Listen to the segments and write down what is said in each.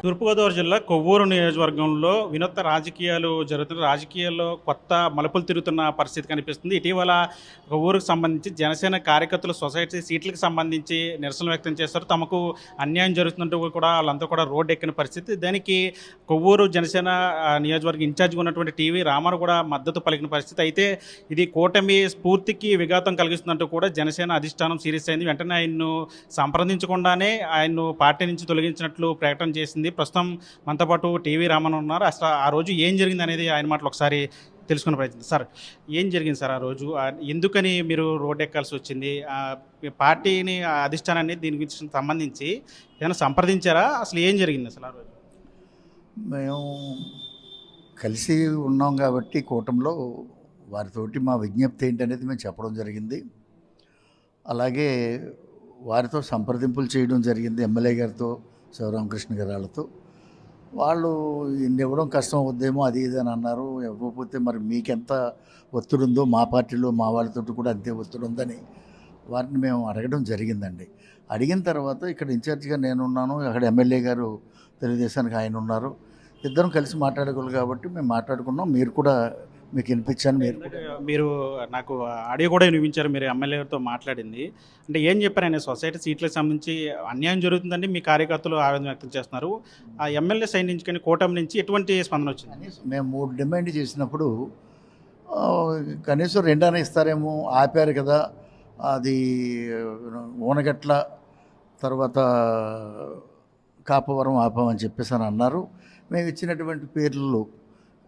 తూర్పుగోదావరి జిల్లా కొవ్వూరు నియోజకవర్గంలో వినూత్న రాజకీయాలు జరుగుతున్న రాజకీయాల్లో కొత్త మలుపులు తిరుగుతున్న పరిస్థితి కనిపిస్తుంది. ఇటీవల కొవ్వూరుకు సంబంధించి జనసేన కార్యకర్తలు సొసైటీ సీట్లకు సంబంధించి నిరసన వ్యక్తం చేస్తారు. తమకు అన్యాయం జరుగుతుందంటూ కూడా వాళ్ళంతా కూడా రోడ్డు ఎక్కిన పరిస్థితి. దానికి కొవ్వూరు జనసేన నియోజకవర్గ ఇన్ఛార్జిగా ఉన్నటువంటి టీవీ రామారావు కూడా మద్దతు పలికిన పరిస్థితి. అయితే ఇది కూటమి స్ఫూర్తికి విఘాతం కలిగిస్తుందంటూ కూడా జనసేన అధిష్టానం సీరియస్ అయింది. వెంటనే ఆయన్ను సంప్రదించకుండానే ఆయన్ను పార్టీ నుంచి తొలగించినట్లు ప్రకటన చేసింది. ప్రస్తుతం మనతో పాటు టీవీ రామన్ ఉన్నారు. అసలు ఆ రోజు ఏం జరిగింది అనేది ఆయన మాటలు ఒకసారి తెలుసుకునే ప్రయత్నం. సార్, ఏం జరిగింది సార్ ఆ రోజు? ఎందుకని మీరు రోడ్డు ఎక్కాల్సి వచ్చింది? పార్టీని అధిష్టానాన్ని దీని గురించి సంబంధించి ఏమైనా సంప్రదించారా? అసలు ఏం జరిగింది అసలు ఆ రోజు? మేము కలిసి ఉన్నాం కాబట్టి కూటమిలో వారితోటి మా విజ్ఞప్తి ఏంటనేది మేము చెప్పడం జరిగింది. అలాగే వారితో సంప్రదింపులు చేయడం జరిగింది. ఎమ్మెల్యే గారితో, శివరామకృష్ణ గారి వాళ్ళతో. వాళ్ళు ఇన్ని ఇవ్వడం కష్టం అవుద్దేమో అది ఇది అని అన్నారు. ఇవ్వకపోతే మరి మీకెంత ఒత్తిడి ఉందో మా పార్టీలో మా వాళ్ళతో కూడా అంతే ఒత్తిడి ఉందని వారిని మేము అడగడం జరిగిందండి. అడిగిన తర్వాత ఇక్కడ ఇన్ఛార్జిగా నేనున్నాను, అక్కడ ఎమ్మెల్యే గారు తెలుగుదేశానికి ఆయన ఉన్నారు. ఇద్దరం కలిసి మాట్లాడగలరు కాబట్టి మేము మాట్లాడుకున్నాం. మీరు కూడా మీకు వినిపించాను. మీరు నాకు ఆడియో కూడా వినిపించారు, మీరు ఎమ్మెల్యేతో మాట్లాడింది. అంటే ఏం చెప్పారు ఆయన? సొసైటీ సీట్లకు సంబంధించి అన్యాయం జరుగుతుందండి, మీ కార్యకర్తలు ఆవేదన వ్యక్తం చేస్తున్నారు. ఆ ఎమ్మెల్యే సైడ్ నుంచి కానీ కూటమి నుంచి ఎటువంటి స్పందన వచ్చింది? మేము 3 డిమాండ్ చేసినప్పుడు కనీసం 2 అనే ఇస్తారేమో, ఆపారు కదా, అది ఓనగట్ల తర్వాత కాపవరం ఆపామని చెప్పేసి అని అన్నారు. మేము ఇచ్చినటువంటి పేర్లు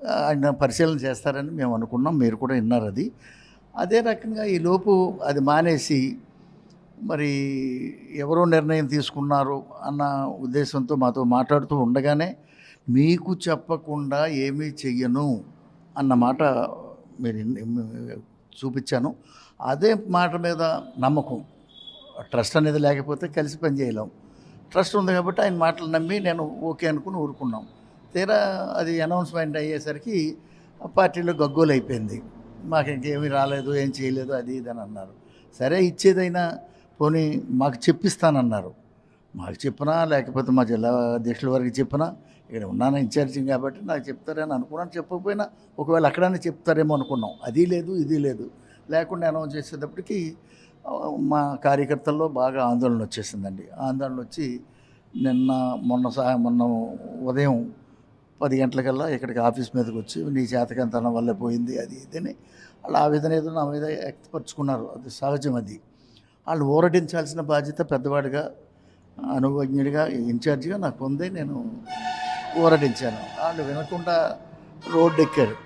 ఆయన పరిశీలన చేస్తారని మేము అనుకున్నాం. మీరు కూడా విన్నారు అది. అదే రకంగా ఈలోపు అది మానేసి మరి ఎవరో నిర్ణయం తీసుకున్నారు అన్న ఉద్దేశంతో మాతో మాట్లాడుతూ ఉండగానే మీకు చెప్పకుండా ఏమీ చెయ్యను అన్న మాట మీరు చూపించాను. అదే మాట మీద నమ్మకం. ట్రస్ట్ అనేది లేకపోతే కలిసి పనిచేయలేం. ట్రస్ట్ ఉంది కాబట్టి ఆయన మాటలు నమ్మి నేను ఓకే అనుకుని ఊరుకున్నాం. తీరా అది అనౌన్స్మెంట్ అయ్యేసరికి పార్టీలో గగ్గోలు అయిపోయింది. మాకు ఇంకేమీ రాలేదు, ఏం చేయలేదు, అది ఇది అని అన్నారు. సరే, ఇచ్చేదైనా పోనీ మాకు చెప్పిస్తానన్నారు. మాకు చెప్పినా లేకపోతే మా జిల్లా అధ్యక్షుల వరకు చెప్పినా, ఇక్కడ ఉన్నాను ఇన్ఛార్జి కాబట్టి నాకు చెప్తారని అనుకున్నాను. చెప్పకపోయినా ఒకవేళ అక్కడనే చెప్తారేమో అనుకున్నాం. అది లేదు, ఇది లేదు. లేకుండా అనౌన్స్ చేసేటప్పటికి మా కార్యకర్తల్లో బాగా ఆందోళన వచ్చేసిందండి. ఆందోళన వచ్చి మొన్న ఉదయం 10 గంటలకల్లా ఇక్కడికి ఆఫీస్ మీదకి వచ్చి నీ చేతకంతనం వల్లే పోయింది అది ఇదని వాళ్ళు ఆవేదన ఏదో నా మీద వ్యక్తపరుచుకున్నారు. అది సహజం. అది వాళ్ళు ఊరటించాల్సిన బాధ్యత పెద్దవాడిగా, అనుభవజ్ఞుడిగా, ఇన్ఛార్జిగా నాకు ఉంది. నేను ఊరటించాను. వాళ్ళు వినకుండా రోడ్డు ఎక్కారు.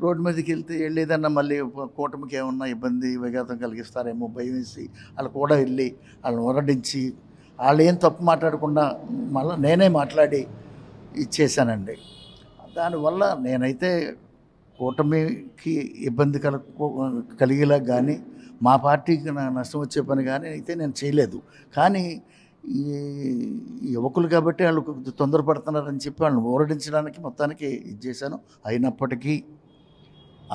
రోడ్డు మీదకి వెళ్ళేదన్నా మళ్ళీ కూటమికి ఏమన్నా ఇబ్బంది విఘాతం కలిగిస్తారేమో భయం వేసి వాళ్ళు కూడా వెళ్ళి వాళ్ళని ఊరడించి వాళ్ళు ఏం తప్పు మాట్లాడకుండా మళ్ళీ నేనే మాట్లాడి ఇచ్చేసానండి. దానివల్ల నేనైతే కూటమికి ఇబ్బంది కలిగేలా కానీ మా పార్టీకి నష్టం వచ్చే పని కానీ అయితే నేను చేయలేదు. కానీ ఈ యువకులు కాబట్టి వాళ్ళు తొందరపడుతున్నారని చెప్పి వాళ్ళని ఊరడించడానికి మొత్తానికి ఇది చేశాను. అయినప్పటికీ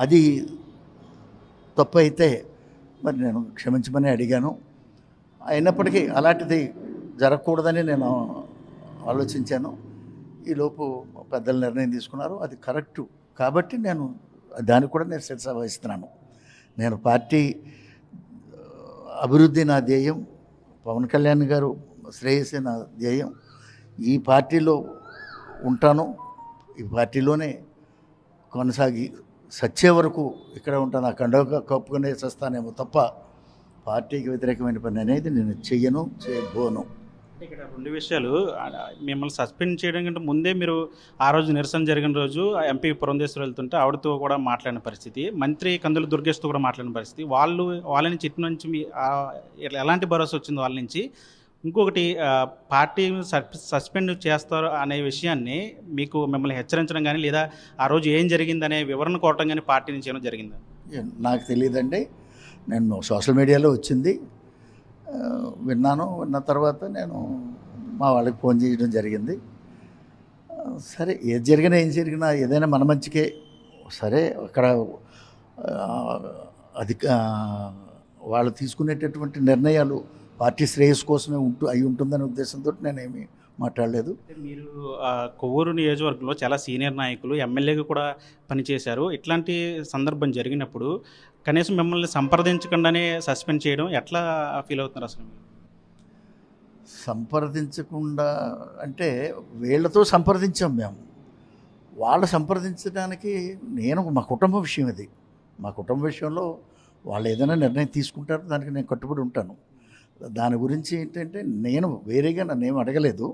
అది తప్పు అయితే మరి నేను క్షమించమని అడిగాను. అయినప్పటికీ అలాంటిది జరగకూడదని నేను ఆలోచించాను. ఈలోపు పెద్దలు నిర్ణయం తీసుకున్నారు. అది కరెక్టు కాబట్టి నేను దానికి కూడా నేను శిరస వహిస్తున్నాను. నేను పార్టీ అభివృద్ధి నా ధ్యేయం, పవన్ కళ్యాణ్ గారు శ్రేయస్సే నా ధ్యేయం. ఈ పార్టీలో ఉంటాను, ఈ పార్టీలోనే కొనసాగి సచ్చే వరకు ఇక్కడ ఉంటాను. ఆ కండవ కప్పుకునే చేస్తానేమో తప్ప పార్టీకి వ్యతిరేకమైన పని అనేది నేను చేయబోను. ఇక్కడ 2 విషయాలు. మిమ్మల్ని సస్పెండ్ చేయడం కంటే ముందే మీరు ఆ రోజు నిరసన జరిగిన రోజు ఎంపీ పురంధేశ్వరి వెళ్తుంటే ఆవిడతో కూడా మాట్లాడిన పరిస్థితి, మంత్రి కందుల దుర్గేష్తో కూడా మాట్లాడిన పరిస్థితి. వాళ్ళ నుంచి ఇటు నుంచి ఎలాంటి భరోసా వచ్చింది వాళ్ళ నుంచి? ఇంకొకటి, పార్టీ సస్పెండ్ చేస్తారు అనే విషయాన్ని మిమ్మల్ని హెచ్చరించడం కానీ లేదా ఆ రోజు ఏం జరిగిందనే వివరణ కోరటం కానీ పార్టీ నుంచి ఏమైనా జరిగిందా? నాకు తెలియదండి. నేను సోషల్ మీడియాలో వచ్చింది విన్నాను. విన్న తర్వాత నేను మా వాళ్ళకి ఫోన్ చేయడం జరిగింది. సరే, ఏది జరిగినా ఏం జరిగినా ఏదైనా మన మంచికే. సరే, అక్కడ వాళ్ళు తీసుకునేటటువంటి నిర్ణయాలు పార్టీ శ్రేయస్సు కోసమే అయి ఉంటుందనే ఉద్దేశంతో నేనేమి మాట్లాడలేదు. అంటే మీరు కొవ్వూరు నియోజకవర్గంలో చాలా సీనియర్ నాయకులు ఎమ్మెల్యేగా కూడా పనిచేశారు. ఇట్లాంటి సందర్భం జరిగినప్పుడు కనీసం మిమ్మల్ని సంప్రదించకుండానే సస్పెండ్ చేయడం ఎట్లా ఫీల్ అవుతున్నారు అసలు మీరు? సంప్రదించకుండా అంటే వీళ్ళతో సంప్రదించాం మేము. వాళ్ళు సంప్రదించడానికి మా కుటుంబ విషయం ఇది. మా కుటుంబ విషయంలో వాళ్ళు ఏదైనా నిర్ణయం తీసుకుంటారో దానికి నేను కట్టుబడి ఉంటాను. దాని గురించి ఏంటంటే నేను వేరేగా నన్నేం అడగలేదు.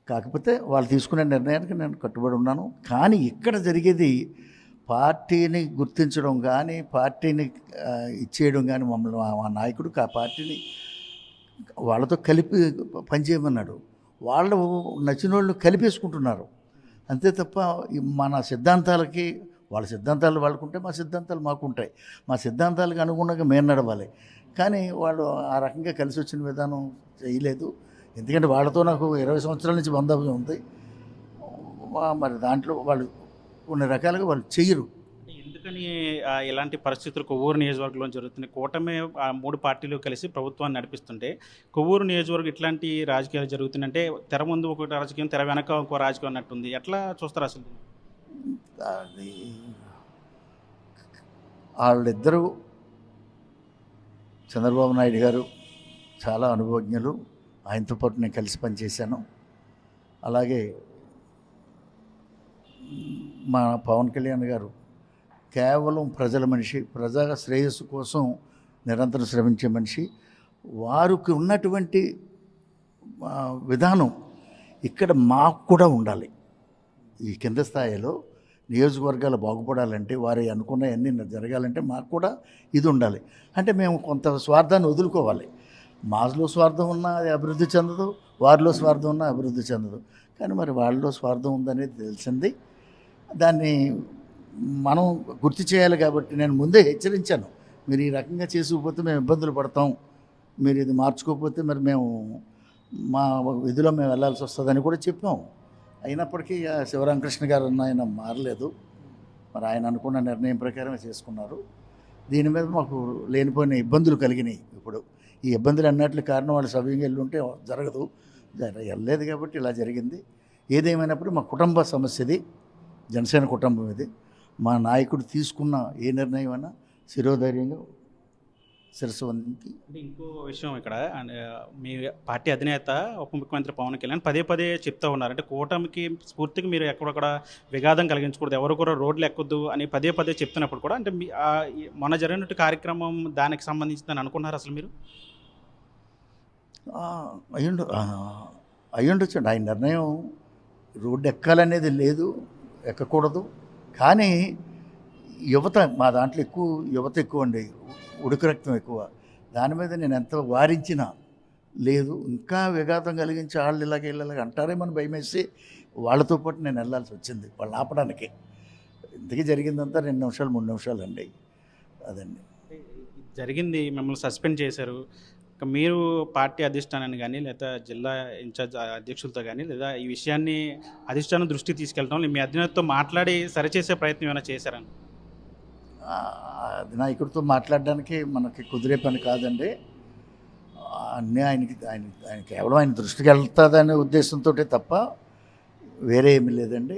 కాకపోతే వాళ్ళు తీసుకునే నిర్ణయానికి నేను కట్టుబడి ఉన్నాను. కానీ ఇక్కడ జరిగేది పార్టీని గుర్తించడం కానీ, పార్టీని ఇచ్చేయడం కానీ, మమ్మల్ని మా నాయకుడు ఆ పార్టీని వాళ్ళతో కలిపి పనిచేయమన్నాడు. వాళ్ళు నచ్చిన వాళ్ళు కలిపేసుకుంటున్నారు అంతే తప్ప మన సిద్ధాంతాలకి వాళ్ళ సిద్ధాంతాలు వాళ్ళకుంటే మా సిద్ధాంతాలు మాకుంటాయి. మా సిద్ధాంతాలకు అనుగుణంగా మేము నడవాలి. కానీ వాళ్ళు ఆ రకంగా కలిసి వచ్చిన విధానం చేయలేదు. ఎందుకంటే వాళ్ళతో నాకు 20 సంవత్సరాల నుంచి బంధం ఉంది. మరి దాంట్లో వాళ్ళు కొన్ని రకాలుగా వాళ్ళు చెయ్యరు. ఎందుకని ఇలాంటి పరిస్థితులు కొవ్వూరు నియోజకవర్గంలో జరుగుతున్నాయి? కూటమి 3 పార్టీలు కలిసి ప్రభుత్వాన్ని నడిపిస్తుంటే కొవ్వూరు నియోజకవర్గం ఇట్లాంటి రాజకీయాలు జరుగుతున్నాయంటే తెర ముందు ఒక రాజకీయం, తెర వెనక ఇంకో రాజకీయం అన్నట్టుంది. ఎట్లా చూస్తారు అసలు? అది వాళ్ళిద్దరూ చంద్రబాబు నాయుడు గారు చాలా అనుభవజ్ఞులు. ఆయనతో పాటు నేను కలిసి పనిచేశాను. అలాగే మా పవన్ కళ్యాణ్ గారు కేవలం ప్రజల మనిషి, ప్రజా శ్రేయస్సు కోసం నిరంతరం శ్రమించే మనిషి. వారికి ఉన్నటువంటి విధానం ఇక్కడ మాకు కూడా ఉండాలి. ఈ కింద స్థాయిలో నియోజకవర్గాలు బాగుపడాలంటే, వారి అనుకున్నవన్నీ జరగాలంటే మాకు కూడా ఇది ఉండాలి. అంటే మేము కొంత స్వార్థాన్ని వదులుకోవాలి. మాలో స్వార్థం ఉన్నా అది అభివృద్ధి చెందదు, వారిలో స్వార్థం ఉన్నా అభివృద్ధి చెందదు. కానీ మరి వాళ్ళలో స్వార్థం ఉందనేది తెలిసింది. దాన్ని మనం గుర్తు చేయాలి. కాబట్టి నేను ముందే హెచ్చరించాను, మీరు ఈ రకంగా చేసుకుపోతే మేము ఇబ్బందులు పడతాం, మీరు ఇది మార్చుకోకపోతే మరి మేము మా విధిలో మేము వెళ్ళాల్సి వస్తుందని కూడా చెప్పాం. అయినప్పటికీ శివరామకృష్ణ గారు ఆయన మారలేదు. మరి ఆయన అనుకున్న నిర్ణయం ప్రకారమే చేసుకున్నారు. దీని మీద మాకు లేనిపోయిన ఇబ్బందులు కలిగినాయి. ఇప్పుడు ఈ ఇబ్బందులు అన్నట్లు కారణం వాళ్ళు సవ్యంగా వెళ్ళి ఉంటే జరగదు, వెళ్ళలేదు కాబట్టి ఇలా జరిగింది. ఏదేమైనప్పుడు మా కుటుంబ సమస్యది, జనసేన కుటుంబం ఇది. మా నాయకుడు తీసుకున్న ఏ నిర్ణయం అయినా శిరోధైర్యంగా శిరస్సు వందించి. అంటే ఇంకో విషయం ఇక్కడ మీ పార్టీ అధినేత ఉప ముఖ్యమంత్రి పవన్ కళ్యాణ్ పదే పదే చెప్తూ ఉన్నారు, అంటే కూటమికి స్ఫూర్తికి మీరు ఎక్కడొక్కడ విఘాతం కలిగించకూడదు, ఎవరు కూడా రోడ్లు ఎక్కొద్దు అని పదే పదే చెప్తున్నప్పుడు కూడా అంటే మొన్న జరిగినట్టు కార్యక్రమం దానికి సంబంధించిందని అనుకున్నారు అసలు మీరు? అయ్యుండొచ్చండి. ఆయన నిర్ణయం రోడ్డు ఎక్కాలనేది లేదు, ఎక్కకూడదు. కానీ యువత, మా దాంట్లో యువత ఎక్కువ అండి, ఉడుకు రక్తం ఎక్కువ. దాని మీద నేను ఎంత వారించినా లేదు, ఇంకా విఘాతం కలిగించి వాళ్ళు ఇలాగే అంటారేమని భయమేసి వాళ్ళతో పాటు నేను వెళ్ళాల్సి వచ్చింది వాళ్ళు ఆపడానికి. ఇంతకీ జరిగిందంతా 2 నిమిషాలు 3 నిమిషాలు అండి. అదండి జరిగింది. మిమ్మల్ని సస్పెండ్ చేశారు. మీరు పార్టీ అధిష్టానాన్ని కానీ లేదా జిల్లా ఇన్ఛార్జ్ అధ్యక్షులతో కానీ లేదా ఈ విషయాన్ని అధిష్టానం దృష్టికి తీసుకెళ్ళడం, మీ అధినేతతో మాట్లాడి సరిచేసే ప్రయత్నం ఏమైనా చేశారని? అధినాయకుడితో మాట్లాడడానికి మనకి కుదిరే పని కాదండి. అన్నీ ఆయన కేవలం ఆయన దృష్టికి వెళ్తుందనే ఉద్దేశంతో తప్ప వేరే ఏమీ లేదండి.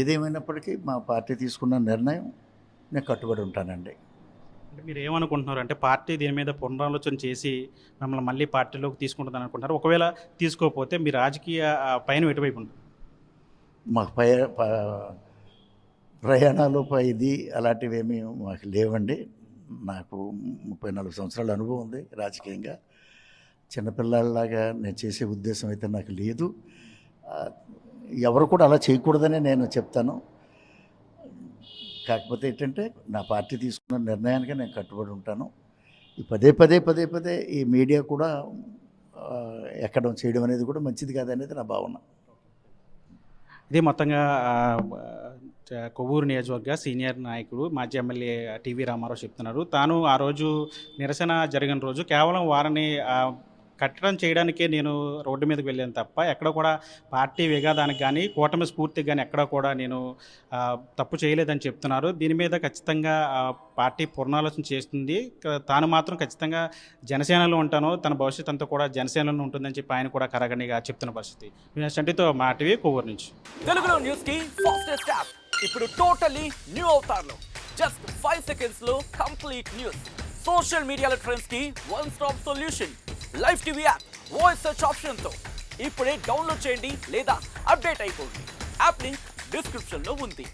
ఏదేమైనప్పటికీ మా పార్టీ తీసుకున్న నిర్ణయం నేను కట్టుబడి ఉంటానండి. అంటే మీరు ఏమనుకుంటున్నారు? అంటే పార్టీ దీని మీద పునరాలోచన చేసి మిమ్మల్ని మళ్ళీ పార్టీలోకి తీసుకుంటుందని అనుకుంటున్నారు? ఒకవేళ తీసుకోకపోతే మీ రాజకీయ పైన ఎటువైపు ఉంటుంది? మాకు ప్రయాణాలు ఇది అలాంటివి ఏమీ మాకు లేవండి. నాకు 34 సంవత్సరాల అనుభవం ఉంది రాజకీయంగా. చిన్నపిల్లలాగా నేను చేసే ఉద్దేశం అయితే నాకు లేదు. ఎవరు కూడా అలా చేయకూడదని నేను చెప్తాను. కాకపోతే ఏంటంటే నా పార్టీ తీసుకున్న నిర్ణయానికి నేను కట్టుబడి ఉంటాను. ఈ పదే ఈ మీడియా కూడా ఎక్కడం చేయడం అనేది కూడా మంచిది కాదనేది నా భావన. ఇది మొత్తంగా కొవ్వూరు నియోజకవర్గ సీనియర్ నాయకుడు మాజీ ఎమ్మెల్యే టీవీ రామారావు చెప్తున్నారు. తాను ఆ రోజు నిరసన జరిగిన రోజు కేవలం వారిని కట్టడం చేయడానికే నేను రోడ్డు మీదకి వెళ్ళాను తప్ప ఎక్కడ కూడా పార్టీ విగాదానికి కానీ కూటమి స్ఫూర్తికి కానీ ఎక్కడ కూడా నేను తప్పు చేయలేదని చెప్తున్నారు. దీని మీద ఖచ్చితంగా పార్టీ పునరాలోచన చేస్తుంది. తాను మాత్రం ఖచ్చితంగా జనసేనలో ఉంటాను, తన భవిష్యత్ అంతా కూడా జనసేనలో ఉంటుందని చెప్పి ఆయన కూడా కరగనిగా చెప్తున్న పరిస్థితి. చంటితో మా టీవీ కొవ్వూరు నుంచి. తెలుగులో న్యూస్ కి ఫాస్టెస్ట్ యాప్ ఇప్పుడు టోటలీ న్యూ అవతార్లో జస్ట్ 5 seconds లో కంప్లీట్ న్యూస్. సోషల్ మీడియాలో ట్రెండ్స్ కి one stop solution. Live TV app voice search option తో ఇప్పుడే డౌన్లోడ్ చేయండి లేదా అప్డేట్ అయిపోండి. యాప్ లింక్ డిస్క్రిప్షన్ లో ఉంది.